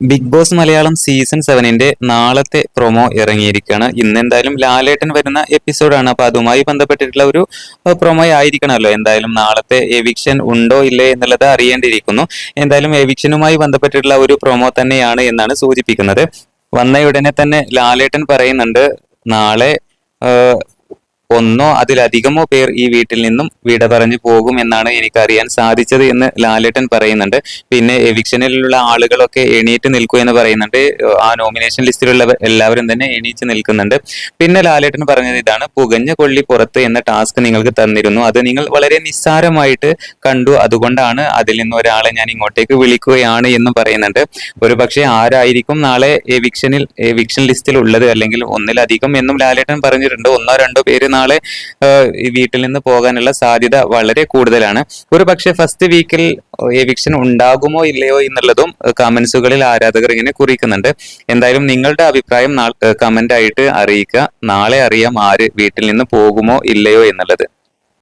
Big boss Malayalam season 7ന്റെ നാളത്തെ promo ഇറങ്ങിയിരിക്കുകയാണ്. ഇന്ന് എന്തായാലും ലാലേട്ടൻ വരുന്ന എപ്പിസോഡാണ്. അപ്പൊ അതുമായി ബന്ധപ്പെട്ടിട്ടുള്ള ഒരു പ്രൊമോ ആയിരിക്കണമല്ലോ. എന്തായാലും നാളത്തെ എവിക്ഷൻ ഉണ്ടോ ഇല്ലേ എന്നുള്ളത് അറിയേണ്ടിയിരിക്കുന്നു. എന്തായാലും എവിക്ഷനുമായി ബന്ധപ്പെട്ടിട്ടുള്ള ഒരു പ്രൊമോ തന്നെയാണ് എന്നാണ് സൂചിപ്പിക്കുന്നത്. വന്നയുടനെ തന്നെ ലാലേട്ടൻ പറയുന്നുണ്ട്, നാളെ ഒന്നോ അതിലധികമോ പേർ ഈ വീട്ടിൽ നിന്നും വിട പറഞ്ഞു പോകും എന്നാണ് എനിക്കറിയാൻ സാധിച്ചത് എന്ന് ലാലേട്ടൻ പറയുന്നുണ്ട്. പിന്നെ എവിക്ഷനിലുള്ള ആളുകളൊക്കെ എണീറ്റ് നിൽക്കൂ എന്ന് പറയുന്നുണ്ട്. ആ നോമിനേഷൻ ലിസ്റ്റിലുള്ള എല്ലാവരും തന്നെ എണീറ്റ് നിൽക്കുന്നുണ്ട്. പിന്നെ ലാലേട്ടൻ പറഞ്ഞത് ഇതാണ്, പുകഞ്ഞ കൊള്ളി പുറത്ത് എന്ന ടാസ്ക് നിങ്ങൾക്ക് തന്നിരുന്നു, അത് നിങ്ങൾ വളരെ നിസ്സാരമായിട്ട് കണ്ടു, അതുകൊണ്ടാണ് അതിൽ നിന്ന് ഒരാളെ ഞാൻ ഇങ്ങോട്ടേക്ക് വിളിക്കുകയാണ് എന്നും പറയുന്നുണ്ട്. ഒരു പക്ഷേ ആരായിരിക്കും നാളെ എവിക്ഷൻ ലിസ്റ്റിൽ ഉള്ളത്, അല്ലെങ്കിൽ ഒന്നിലധികം എന്നും ലാലേട്ടൻ പറഞ്ഞിട്ടുണ്ട്. ഒന്നോ രണ്ടോ പേര് നാളെ ഈ വീട്ടിൽ നിന്ന് പോകാനുള്ള സാധ്യത വളരെ കൂടുതലാണ്. ഒരു പക്ഷേ ഫസ്റ്റ് വീക്കിൽ എവിക്ഷൻ ഉണ്ടാകുമോ ഇല്ലയോ എന്നുള്ളതും കമന്റ്സുകളിൽ ആരാധകർ ഇങ്ങനെ കുറിക്കുന്നുണ്ട്. എന്തായാലും നിങ്ങളുടെ അഭിപ്രായം കമന്റ് ആയിട്ട് അറിയിക്കുക. നാളെ അറിയാം ആര് വീട്ടിൽ നിന്ന് പോകുമോ ഇല്ലയോ എന്നുള്ളത്.